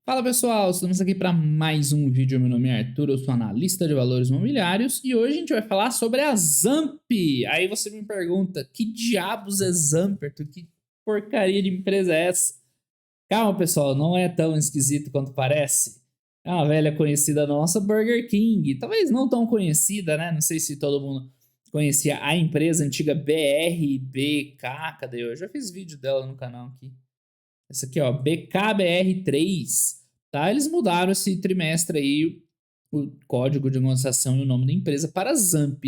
Fala pessoal, estamos aqui para mais um vídeo. Meu nome é Arthur, eu sou analista de valores imobiliários e hoje a gente vai falar sobre a Zamp. Aí você me pergunta, que diabos é Zamp, Arthur? Que porcaria de empresa é essa? Calma pessoal, não é tão esquisito quanto parece. É uma velha conhecida nossa, Burger King. Talvez não tão conhecida, né? Não sei se todo mundo conhecia a empresa antiga BRBK. Cadê eu? Já fiz vídeo dela no canal aqui. Essa aqui, ó, BKBR3, tá? Eles mudaram esse trimestre aí o código de negociação e o nome da empresa para Zamp.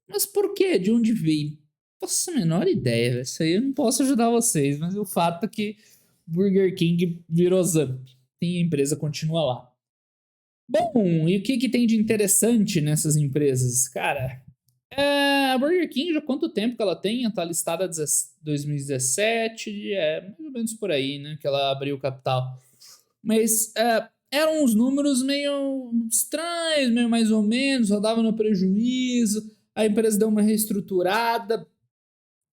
Mas por quê? De onde veio? Nossa, a menor ideia. Isso aí eu não posso ajudar vocês, mas o fato é que Burger King virou Zamp. E a empresa continua lá. Bom, e o que tem de interessante nessas empresas? Cara, a Burger King, já quanto tempo que ela tem? Ela tá listada 2017, mais ou menos por aí, né? Que ela abriu o capital. Mas eram uns números meio estranhos, meio mais ou menos, rodava no prejuízo, a empresa deu uma reestruturada.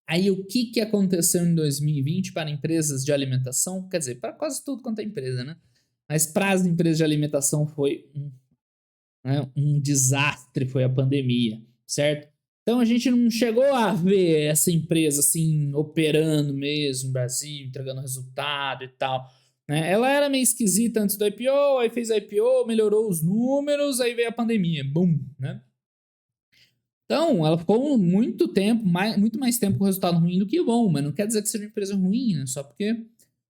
Aí o que aconteceu em 2020 para empresas de alimentação? Quer dizer, para quase tudo quanto é empresa, né? Mas para as empresas de alimentação foi um desastre, foi a pandemia, certo? Então a gente não chegou a ver essa empresa assim operando mesmo no Brasil, entregando resultado e tal. Né? Ela era meio esquisita antes do IPO, aí fez IPO, melhorou os números, aí veio a pandemia, boom, né? Então, ela ficou muito tempo, muito mais tempo com resultado ruim do que bom, mas não quer dizer que seja uma empresa ruim, né? Só porque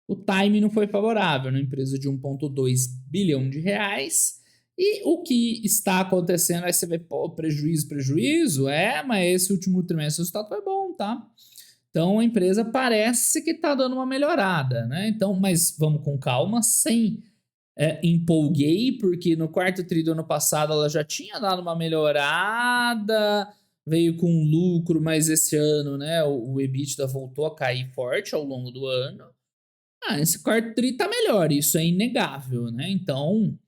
o time não foi favorável, uma empresa de 1,2 bilhão de reais. E o que está acontecendo, aí você vê, pô, prejuízo, mas esse último trimestre o resultado foi bom, tá? Então a empresa parece que está dando uma melhorada, né? Então, mas vamos com calma, sem empolguei, porque no quarto tri do ano passado ela já tinha dado uma melhorada, veio com lucro, mas esse ano, né, o EBITDA voltou a cair forte ao longo do ano. Esse quarto tri tá melhor, isso é inegável, né? Então,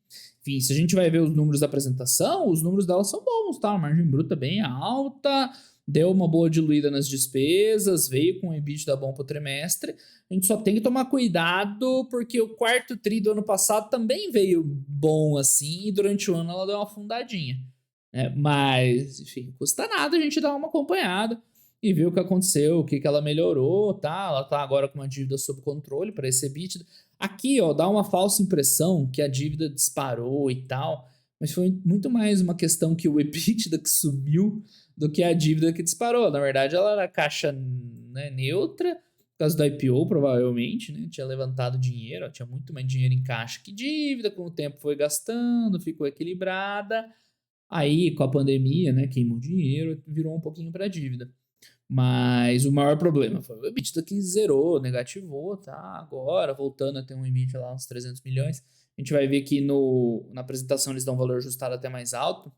enfim, se a gente vai ver os números da apresentação, os números dela são bons, tá? A margem bruta bem alta, deu uma boa diluída nas despesas, veio com o EBITDA bom pro trimestre. A gente só tem que tomar cuidado, porque o quarto tri do ano passado também veio bom assim, e durante o ano ela deu uma afundadinha. Né? Mas, enfim, custa nada a gente dar uma acompanhada e ver o que aconteceu, o que ela melhorou, tá? Ela tá agora com uma dívida sob controle para esse EBITDA. Aqui, ó, dá uma falsa impressão que a dívida disparou e tal, mas foi muito mais uma questão que o EBITDA que subiu do que a dívida que disparou. Na verdade, ela era caixa, né, neutra, por causa do IPO, provavelmente, né? Tinha levantado dinheiro, ó, tinha muito mais dinheiro em caixa que dívida, com o tempo foi gastando, ficou equilibrada. Aí, com a pandemia, né, queimou dinheiro, virou um pouquinho para dívida. Mas o maior problema foi o EBITDA que zerou, negativou, tá? Agora, voltando a ter um limite lá, uns 300 milhões. A gente vai ver que na apresentação eles dão um valor ajustado até mais alto.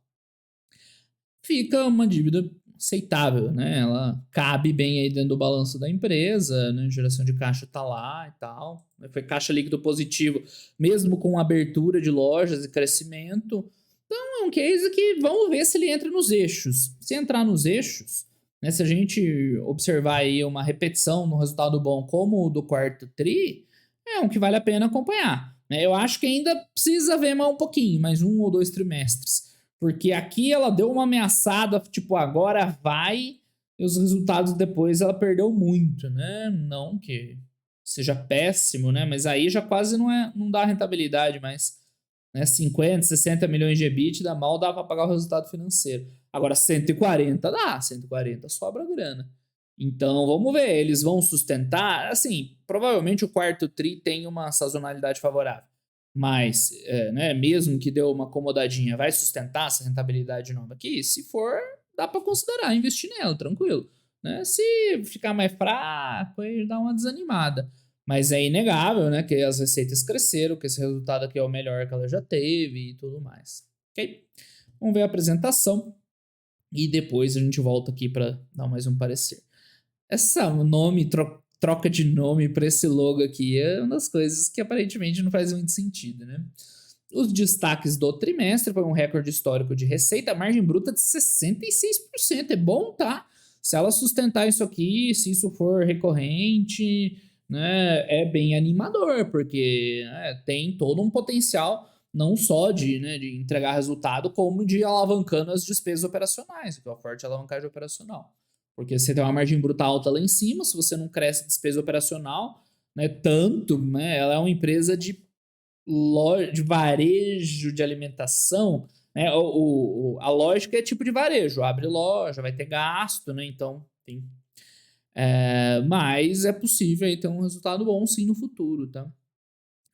Fica uma dívida aceitável, né? Ela cabe bem aí dentro do balanço da empresa, né? Geração de caixa tá lá e tal. Foi caixa líquido positivo, mesmo com abertura de lojas e crescimento. Então é um case que vamos ver se ele entra nos eixos. Se entrar nos eixos, né? Se a gente observar aí uma repetição no resultado bom como o do quarto tri, é um que vale a pena acompanhar. Né? Eu acho que ainda precisa ver mais um pouquinho, mais 1 ou 2 trimestres. Porque aqui ela deu uma ameaçada, tipo, agora vai, e os resultados depois ela perdeu muito, né? Não que seja péssimo, né? Mas aí já quase não dá rentabilidade mais. Né? 50, 60 milhões de EBITDA, mal dá para pagar o resultado financeiro. Agora 140 dá, 140 sobra grana. Então vamos ver, eles vão sustentar. Assim, provavelmente o quarto tri tem uma sazonalidade favorável. Mas, né, mesmo que deu uma acomodadinha, vai sustentar essa rentabilidade nova aqui? Se for, dá para considerar investir nela, tranquilo. Né? Se ficar mais fraco, aí dá uma desanimada. Mas é inegável, né, que as receitas cresceram, que esse resultado aqui é o melhor que ela já teve e tudo mais. Ok? Vamos ver a apresentação e depois a gente volta aqui para dar mais um parecer. Essa troca de nome para esse logo aqui é uma das coisas que aparentemente não faz muito sentido, né? Os destaques do trimestre foi um recorde histórico de receita, margem bruta de 66%. É bom, tá? Se ela sustentar isso aqui, se isso for recorrente, né, é bem animador, porque tem todo um potencial não só de entregar resultado, como de alavancando as despesas operacionais, que é uma forte alavancagem operacional. Porque você tem uma margem bruta alta lá em cima, se você não cresce despesa operacional, né, tanto, né, ela é uma empresa de varejo de alimentação, né, a lógica é tipo de varejo, abre loja, vai ter gasto, né, então, enfim. Mas é possível aí ter um resultado bom sim no futuro, tá?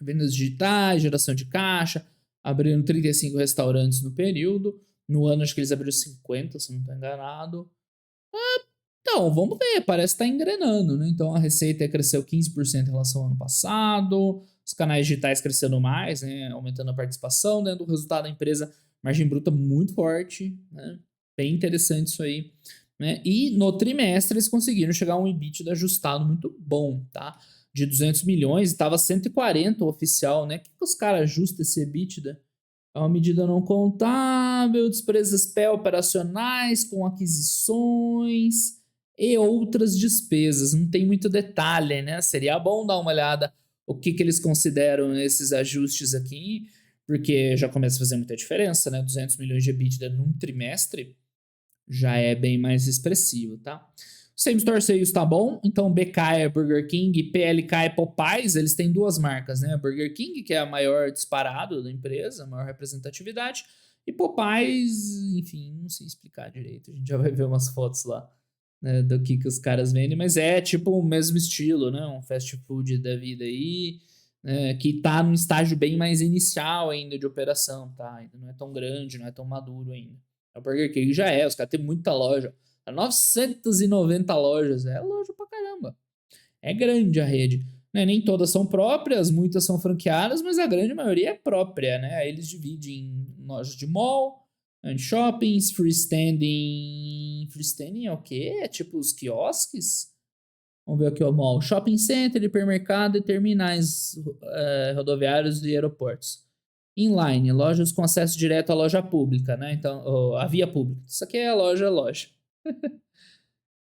Vendas digitais, geração de caixa, abriram 35 restaurantes no período, no ano acho que eles abriram 50, se não estou enganado. Então, vamos ver, parece estar engrenando, né? Então a receita cresceu 15% em relação ao ano passado, os canais digitais crescendo mais, né? Aumentando a participação, dentro do resultado da empresa, margem bruta muito forte, né? Bem interessante isso aí, né? E no trimestre eles conseguiram chegar a um EBITDA ajustado muito bom, tá? De 200 milhões, estava 140 o oficial, né? O que os caras ajustam esse EBITDA? É uma medida não contábil, despesas operacionais com aquisições e outras despesas. Não tem muito detalhe, né? Seria bom dar uma olhada o que eles consideram esses ajustes aqui, porque já começa a fazer muita diferença, né? 200 milhões de EBITDA num trimestre já é bem mais expressivo, tá? Same Store Sales tá bom, então BK é Burger King, PLK é Popeyes, eles têm duas marcas, né? Burger King, que é a maior disparado da empresa, a maior representatividade, e Popeyes, enfim, não sei explicar direito, a gente já vai ver umas fotos lá, né, do que os caras vendem, mas é tipo o mesmo estilo, né? Um fast food da vida aí, né? Que tá num estágio bem mais inicial ainda de operação, tá? Ainda não é tão grande, não é tão maduro ainda. A Burger King já é, os caras têm muita loja. 990 lojas, é loja pra caramba. É grande a rede. Né? Nem todas são próprias, muitas são franqueadas, mas a grande maioria é própria, né? Aí eles dividem em lojas de mall, em shoppings, freestanding. Freestanding é o quê? É tipo os quiosques? Vamos ver aqui o mall. Shopping center, hipermercado e terminais rodoviários e aeroportos. Inline, lojas com acesso direto à loja pública, né? Então, a via pública. Isso aqui é a loja.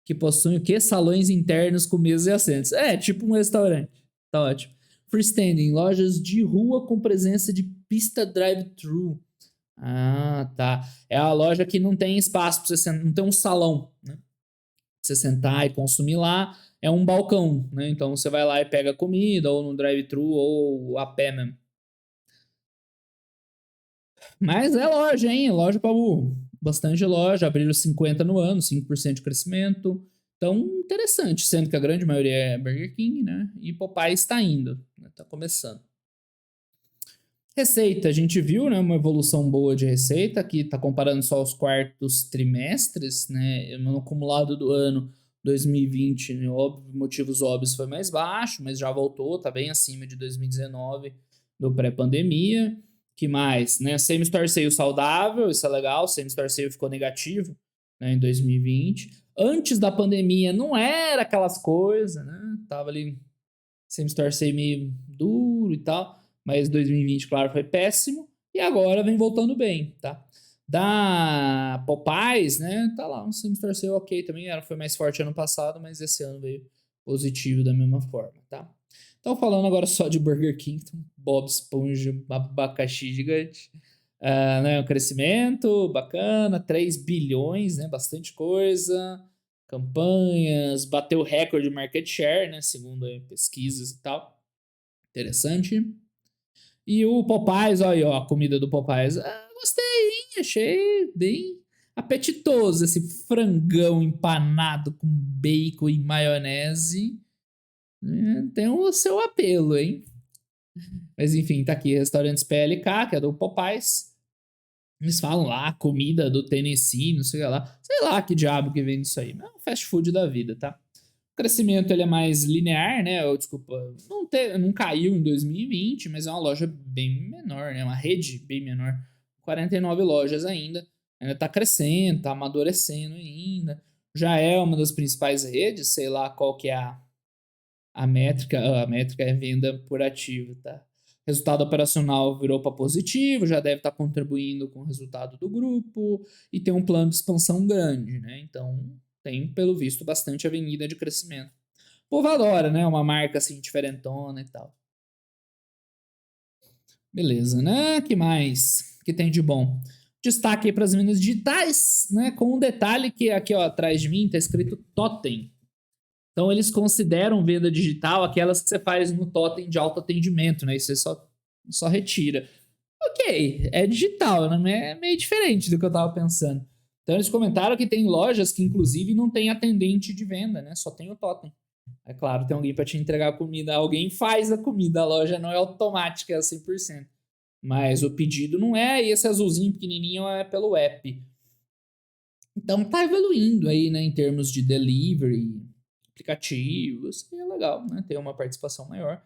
Que possui o quê? Salões internos com mesas e assentos. É, tipo um restaurante. Tá ótimo. Freestanding, lojas de rua com presença de pista drive-thru. Ah, tá. É a loja que não tem espaço para você não tem um salão, né? Pra você sentar e consumir lá. É um balcão, né? Então você vai lá e pega comida, ou no drive-thru, ou a pé mesmo. Mas é loja, hein? Loja pra burro. Bastante loja, abriram 50 no ano, 5% de crescimento. Então, interessante, sendo que a grande maioria é Burger King, né? E Popeyes está indo, né? Tá começando. Receita, a gente viu, né, uma evolução boa de receita, que está comparando só os quartos trimestres, né, no acumulado do ano 2020, né, óbvio, motivos óbvios foi mais baixo, mas já voltou, está bem acima de 2019, do pré-pandemia. Que mais, né, Same Store Sale saudável, isso é legal, Same Store Sale ficou negativo, né, em 2020. Antes da pandemia não era aquelas coisas, né, tava ali Same Store Sale meio duro e tal, mas 2020, claro, foi péssimo. E agora vem voltando bem, tá? Da Popeyes, né? Tá lá, um Same Store Sale ok também. Foi mais forte ano passado, mas esse ano veio positivo da mesma forma, tá? Então, falando agora só de Burger King, Bob Esponja, abacaxi gigante. Né, um crescimento bacana, 3 bilhões, né? Bastante coisa. Campanhas, bateu recorde de market share, né? Segundo pesquisas e tal. Interessante. E o Popeyes, olha aí, ó, a comida do Popeyes. Gostei, hein? Achei bem apetitoso esse frangão empanado com bacon e maionese. Tem o seu apelo, hein? Mas enfim, tá aqui, restaurantes PLK, que é do Popeyes. Eles falam lá, comida do Tennessee, não sei lá. Sei lá que diabo que vem disso aí. Mas é um fast food da vida, tá? O crescimento ele é mais linear, né? Ou, desculpa, não caiu em 2020, mas é uma loja bem menor, né? Uma rede bem menor. 49 lojas ainda. Ainda tá crescendo, tá amadurecendo ainda. Já é uma das principais redes, sei lá qual que é a métrica. A métrica é venda por ativo, tá? Resultado operacional virou para positivo, já deve estar contribuindo com o resultado do grupo e tem um plano de expansão grande, né? Então tem, pelo visto, bastante avenida de crescimento povo adora, né? Uma marca assim diferentona e tal. Beleza, né? Que mais que tem de bom? Destaque aí para as vendas digitais, né? Com um detalhe que aqui ó, atrás de mim está escrito Totem. Então eles consideram venda digital aquelas que você faz no Totem de autoatendimento, né? E você só retira. Ok, é digital, né? É meio diferente do que eu tava pensando. Então eles comentaram que tem lojas que inclusive não tem atendente de venda, né? Só tem o Totem. É claro, tem alguém para te entregar a comida, alguém faz a comida, a loja não é automática, é 100%. Mas o pedido não é, e esse azulzinho pequenininho é pelo app. Então tá evoluindo aí, né, em termos de delivery, aplicativos, e é legal, né, ter uma participação maior.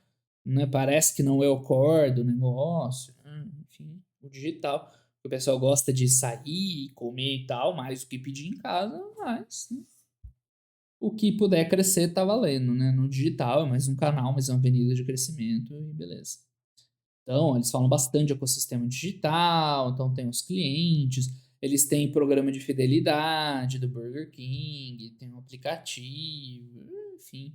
Né, parece que não é o core do negócio, né, enfim, o digital. O pessoal gosta de sair, comer e tal, mais do que pedir em casa, mas né, o que puder crescer tá valendo, né? No digital é mais um canal, mais uma avenida de crescimento e beleza. Então, eles falam bastante de ecossistema digital, então tem os clientes, eles têm programa de fidelidade do Burger King, tem um aplicativo, enfim.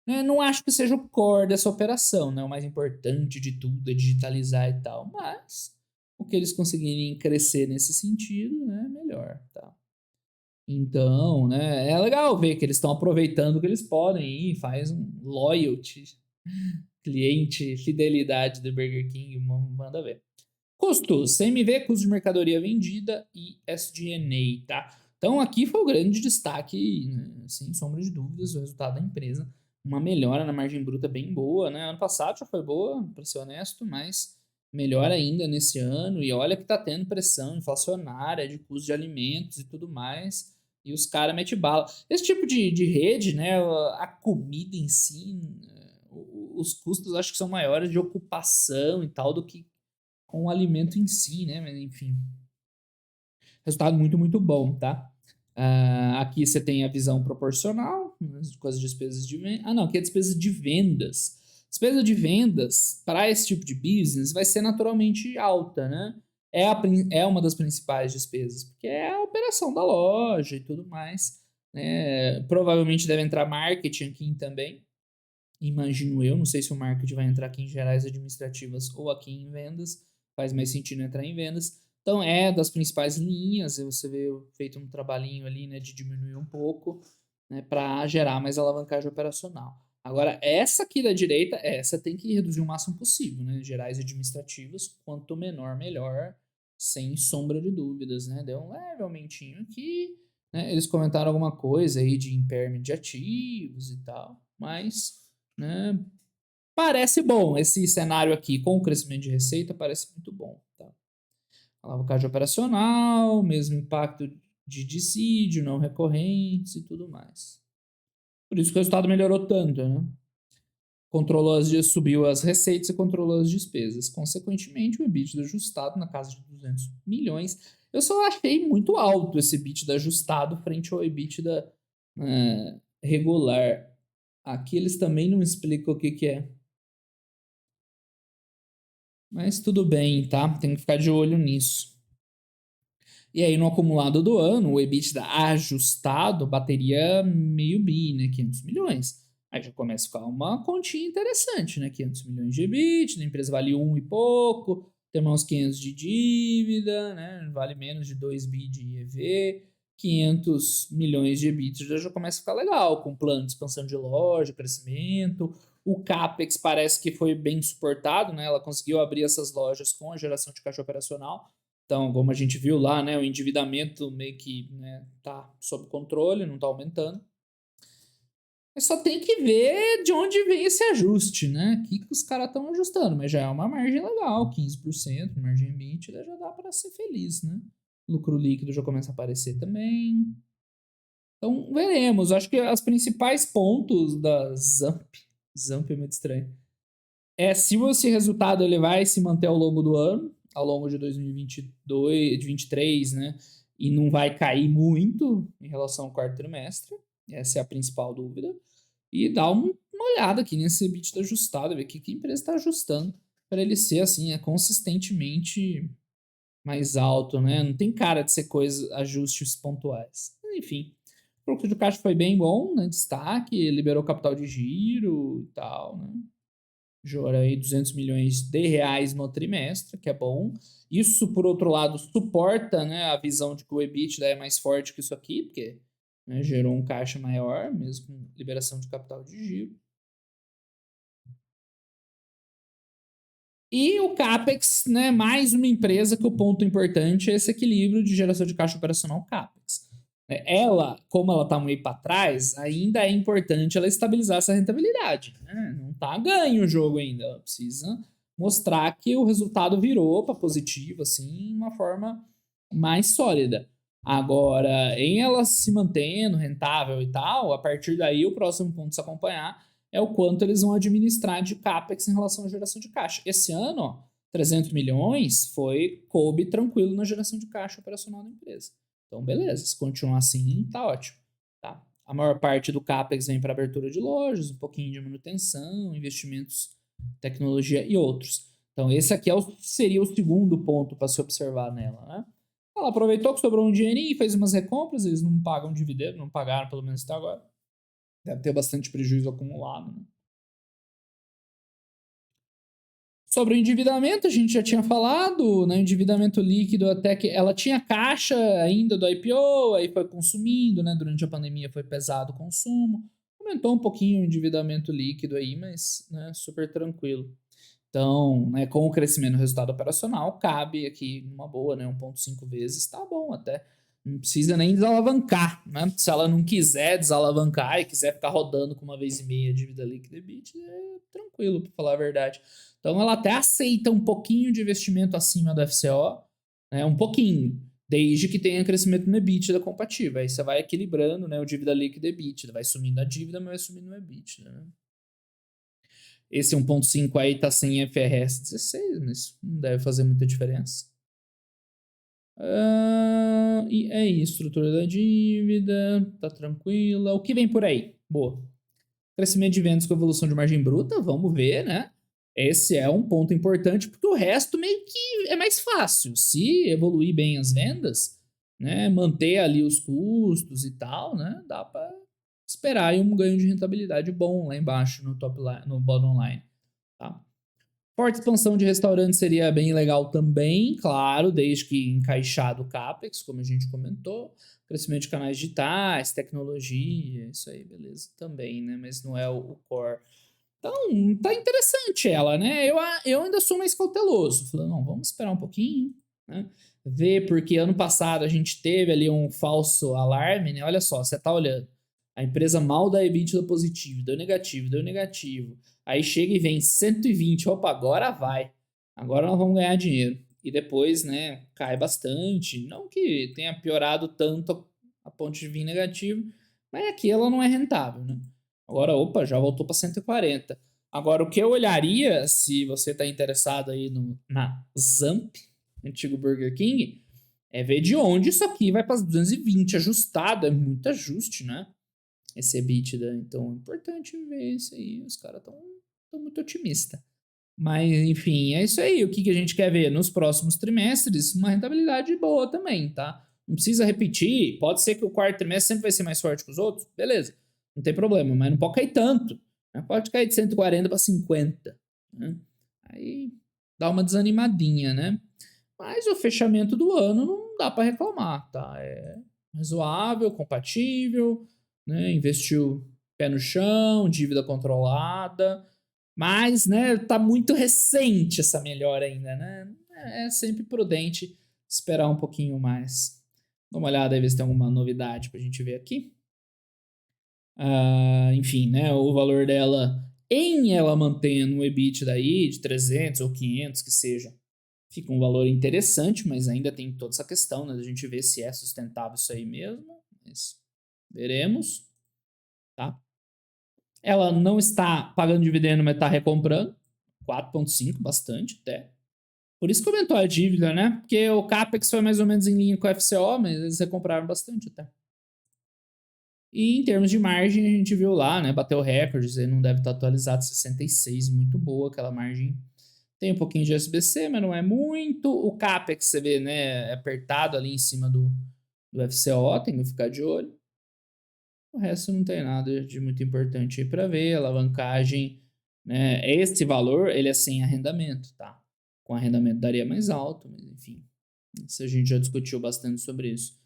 Né, não acho que seja o core dessa operação, né? O mais importante de tudo é digitalizar e tal, mas o que eles conseguirem crescer nesse sentido, né? Melhor, tá? Então, né? É legal ver que eles estão aproveitando o que eles podem e faz um loyalty cliente, fidelidade do Burger King, manda ver. Custos, CMV, custo de mercadoria vendida e SG&A, tá? Então aqui foi o grande destaque, né? Sem sombra de dúvidas, o resultado da empresa. Uma melhora na margem bruta bem boa, né? Ano passado já foi boa, para ser honesto, mas melhor ainda nesse ano. E olha que tá tendo pressão inflacionária de custo de alimentos e tudo mais. E os caras metem bala. Esse tipo de rede, né? A comida em si, os custos acho que são maiores de ocupação e tal do que com o alimento em si, né? Mas enfim, resultado muito, muito bom, tá? Aqui você tem a visão proporcional com as despesas de venda. Ah, não, aqui é despesa de vendas. Despesa de vendas para esse tipo de business vai ser naturalmente alta, né? É uma das principais despesas, porque é a operação da loja e tudo mais. Né? Provavelmente deve entrar marketing aqui também, imagino eu. Não sei se o marketing vai entrar aqui em gerais administrativas ou aqui em vendas. Faz mais sentido entrar em vendas. Então, é das principais linhas. Você vê feito um trabalhinho ali, né, de diminuir um pouco, né, para gerar mais alavancagem operacional. Agora, essa aqui da direita, essa tem que reduzir o máximo possível, né? Gerais administrativas, quanto menor, melhor, sem sombra de dúvidas, né? Deu um leve aumentinho aqui, né? Eles comentaram alguma coisa aí de impairment de ativos e tal, mas né? Parece bom esse cenário aqui, com o crescimento de receita, parece muito bom. Tá? Alavancagem operacional, mesmo impacto de dissídio, não recorrentes e tudo mais. Por isso que o resultado melhorou tanto, né? Subiu as receitas e controlou as despesas. Consequentemente, o EBITDA ajustado na casa de 200 milhões. Eu só achei muito alto esse EBITDA ajustado frente ao EBITDA regular. Aqui eles também não explicam o que é. Mas tudo bem, tá? Tem que ficar de olho nisso. E aí, no acumulado do ano, o EBITDA ajustado bateria meio bi, né? 500 milhões. Aí já começa a ficar uma continha interessante, né? 500 milhões de EBITDA, a empresa vale 1 e pouco, tem uns 500 de dívida, né? Vale menos de 2 bi de EV. 500 milhões de EBITDA já começa a ficar legal, com plano de expansão de loja, crescimento. O CAPEX parece que foi bem suportado, né? Ela conseguiu abrir essas lojas com a geração de caixa operacional. Então, como a gente viu lá, né, o endividamento meio que né, tá sob controle, não tá aumentando. Mas só tem que ver de onde vem esse ajuste, né? O que os caras estão ajustando, mas já é uma margem legal, 15%, margem EBITDA, já dá para ser feliz, né? Lucro líquido já começa a aparecer também. Então, veremos. Acho que os principais pontos da Zamp é muito estranho, se esse resultado ele vai se manter ao longo do ano, ao longo de 2022, de 23, né? E não vai cair muito em relação ao quarto trimestre. Essa é a principal dúvida. E dá uma olhada aqui nesse EBITDA ajustado, ver o que a empresa está ajustando para ele ser assim, consistentemente mais alto, né? Não tem cara de ser ajustes pontuais. Enfim, fluxo de caixa foi bem bom, né? Destaque, liberou capital de giro e tal, né? Gerou aí 200 milhões de reais no trimestre, que é bom. Isso, por outro lado, suporta, né, a visão de que o EBITDA é mais forte que isso aqui, porque, né, gerou um caixa maior, mesmo com liberação de capital de giro. E o CAPEX, né, mais uma empresa que o ponto importante é esse equilíbrio de geração de caixa operacional CAPEX. Ela, como ela está meio para trás, ainda é importante ela estabilizar essa rentabilidade. Né? Não está ganho o jogo ainda. Ela precisa mostrar que o resultado virou para positivo, assim, de uma forma mais sólida. Agora, em ela se mantendo rentável e tal, a partir daí o próximo ponto a se acompanhar é o quanto eles vão administrar de CAPEX em relação à geração de caixa. Esse ano, ó, 300 milhões coube tranquilo na geração de caixa operacional da empresa. Então, beleza, se continuar assim, tá ótimo. Tá? A maior parte do CAPEX vem para abertura de lojas, um pouquinho de manutenção, investimentos, tecnologia e outros. Então, esse aqui seria o segundo ponto para se observar nela. Né? Ela aproveitou que sobrou um dinheirinho e fez umas recompras, eles não pagam dividendo, não pagaram pelo menos até agora. Deve ter bastante prejuízo acumulado. Né? Sobre o endividamento, a gente já tinha falado, né? Endividamento líquido, até que ela tinha caixa ainda do IPO, aí foi consumindo, né? Durante a pandemia foi pesado o consumo. Aumentou um pouquinho o endividamento líquido aí, mas né, super tranquilo. Então, né, com o crescimento do resultado operacional, cabe aqui numa boa, né? 1,5 vezes, tá bom até. Não precisa nem desalavancar, né? Se ela não quiser desalavancar e quiser ficar rodando com uma vez e meia dívida líquida e EBITDA, é tranquilo, para falar a verdade. Então, ela até aceita um pouquinho de investimento acima do FCO, né? Um pouquinho, desde que tenha crescimento no EBITDA compatível. Aí você vai equilibrando, né? O dívida líquida e EBITDA. Vai sumindo a dívida, mas vai sumindo o EBITDA, né? Esse 1,5 aí tá sem IFRS 16, mas não deve fazer muita diferença. E é isso, estrutura da dívida, tá tranquila. O que vem por aí? Boa. Crescimento de vendas com evolução de margem bruta, vamos ver, né? Esse é um ponto importante, porque o resto meio que é mais fácil. Se evoluir bem as vendas, né? Manter ali os custos e tal, né? Dá para esperar aí um ganho de rentabilidade bom lá embaixo no top line, no bottom line. Tá? Forte expansão de restaurantes seria bem legal também, claro, desde que encaixado o CAPEX, como a gente comentou. Crescimento de canais digitais, tecnologia, isso aí, beleza, também, né? Mas não é o core. Então, tá interessante ela, né? Eu ainda sou mais cauteloso. Falando, não, vamos esperar um pouquinho, né? Ver, porque ano passado a gente teve ali um falso alarme, né? Olha só, você tá olhando. A empresa mal dá EBITDA positivo, deu negativo, deu negativo. Aí chega e vem 120, opa, agora vai. Agora nós vamos ganhar dinheiro. E depois, né, cai bastante. Não que tenha piorado tanto a ponto de vir negativo, mas aqui ela não é rentável, né? Agora, opa, já voltou para 140. Agora, o que eu olharia, se você está interessado aí na Zamp, antigo Burger King, é ver de onde isso aqui vai para 220 ajustado. É muito ajuste, né? Esse EBITDA. Então, é importante ver isso aí. Os caras estão muito otimistas. Mas, enfim, é isso aí. O que a gente quer ver nos próximos trimestres? Uma rentabilidade boa também, tá? Não precisa repetir. Pode ser que o quarto trimestre sempre vai ser mais forte que os outros. Beleza. Não tem problema. Mas não pode cair tanto. Né? Pode cair de 140 para 50. Né? Aí dá uma desanimadinha, né? Mas o fechamento do ano não dá para reclamar, tá? É razoável, compatível, né? Investiu pé no chão, dívida controlada. Mas, né, tá muito recente essa melhora ainda, né? É sempre prudente esperar um pouquinho mais. Dá uma olhada aí, ver se tem alguma novidade pra gente ver aqui. Enfim, né, o valor dela, em ela mantendo um EBITDA daí de 300 ou 500, que seja, fica um valor interessante, mas ainda tem toda essa questão, né, da gente ver se é sustentável isso aí mesmo. Mas veremos, tá? Ela não está pagando dividendo, mas está recomprando. 4,5, bastante até. Por isso que aumentou a dívida, né? Porque o CAPEX foi mais ou menos em linha com o FCO, mas eles recompraram bastante até. E em termos de margem, a gente viu lá, né? Bateu recordes, ele não deve estar atualizado, 66, muito boa aquela margem. Tem um pouquinho de SBC, mas não é muito. O CAPEX, você vê, né? É apertado ali em cima do FCO, tem que ficar de olho. O resto não tem nada de muito importante aí para ver. Alavancagem, né? Esse valor, ele é sem arrendamento, tá? Com arrendamento daria mais alto, mas enfim. Isso a gente já discutiu bastante sobre isso.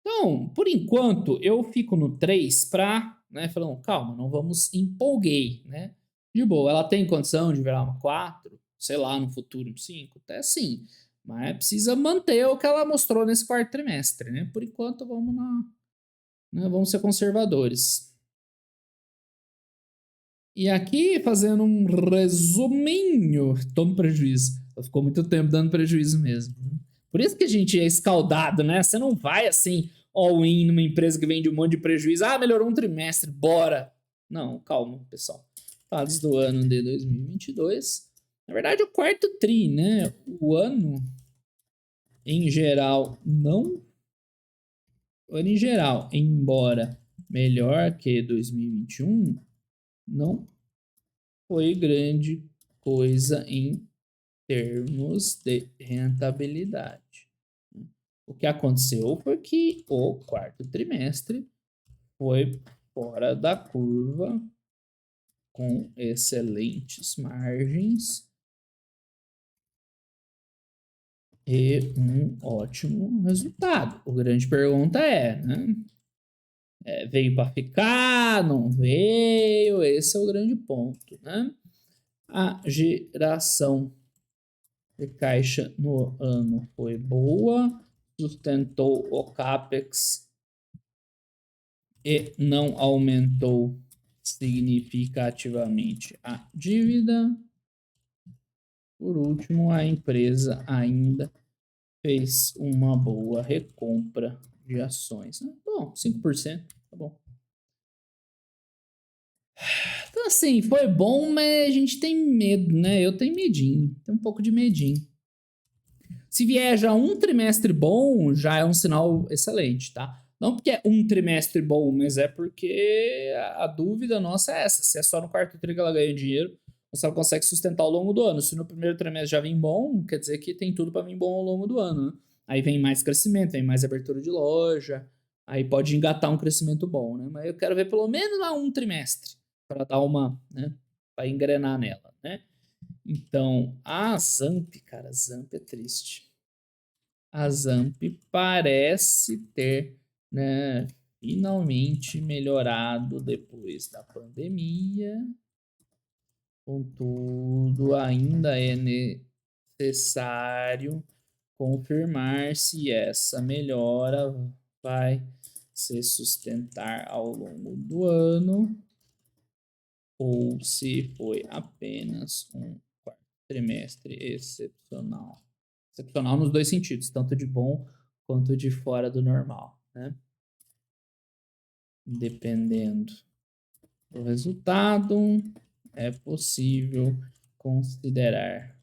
Então, por enquanto, eu fico no 3 para, né, falando, calma, não vamos empolguei, né? De boa, ela tem condição de virar uma 4, sei lá, no futuro um 5, até sim. Mas precisa manter o que ela mostrou nesse quarto trimestre, né? Por enquanto, vamos ser conservadores. E aqui, fazendo um resuminho, tô no prejuízo. Ficou muito tempo dando prejuízo mesmo. Por isso que a gente é escaldado, né? Você não vai assim, all-in numa empresa que vende um monte de prejuízo. Ah, melhorou um trimestre, bora. Não, calma, pessoal. Fatos do ano de 2022. Na verdade, o quarto tri, né? O ano, em geral, não... O ano em geral, embora melhor que 2021, não foi grande coisa em termos de rentabilidade. O que aconteceu foi que o quarto trimestre foi fora da curva, com excelentes margens e um ótimo resultado. A grande pergunta é, né? Veio para ficar? Não veio? Esse é o grande ponto, né? A geração de caixa no ano foi boa, sustentou o CAPEX e não aumentou significativamente a dívida. Por último, a empresa ainda fez uma boa recompra de ações. Bom, 5%, tá bom. Então, assim, foi bom, mas a gente tem medo, né? Eu tenho medinho, tenho um pouco de medinho. Se vier já um trimestre bom, já é um sinal excelente, tá? Não porque é um trimestre bom, mas é porque a dúvida nossa é essa. Se é só no quarto tri que ela ganha dinheiro, ou se ela consegue sustentar ao longo do ano. Se no primeiro trimestre já vem bom, quer dizer que tem tudo para vir bom ao longo do ano, né? Aí vem mais crescimento, vem mais abertura de loja, aí pode engatar um crescimento bom, né? Mas eu quero ver pelo menos lá um trimestre para dar uma, né? Para engrenar nela, né? Então, a Zamp, cara, Zamp é triste. A Zamp parece ter, né, finalmente melhorado depois da pandemia. Contudo, ainda é necessário confirmar se essa melhora vai se sustentar ao longo do ano ou se foi apenas um quarto trimestre excepcional. Excepcional nos dois sentidos, tanto de bom quanto de fora do normal, né? Dependendo do resultado, é possível considerar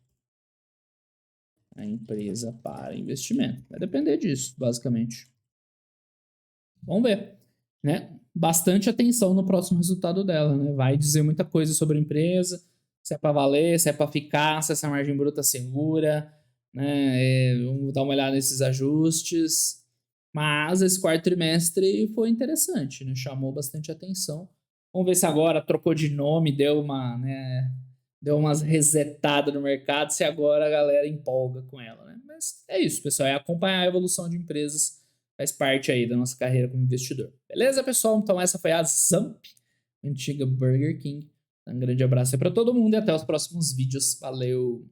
a empresa para investimento. Vai depender disso, basicamente. Vamos ver, né? Bastante atenção no próximo resultado dela, né? Vai dizer muita coisa sobre a empresa, se é para valer, se é para ficar, se essa margem bruta segura, né? Vamos dar uma olhada nesses ajustes. Mas esse quarto trimestre foi interessante, né? Chamou bastante atenção. Vamos ver se agora trocou de nome, deu uma, né? Deu umas resetadas no mercado, se agora a galera empolga com ela, né? Mas é isso, pessoal. É acompanhar a evolução de empresas, faz parte aí da nossa carreira como investidor. Beleza, pessoal? Então essa foi a Zamp, antiga Burger King. Um grande abraço aí para todo mundo e até os próximos vídeos. Valeu!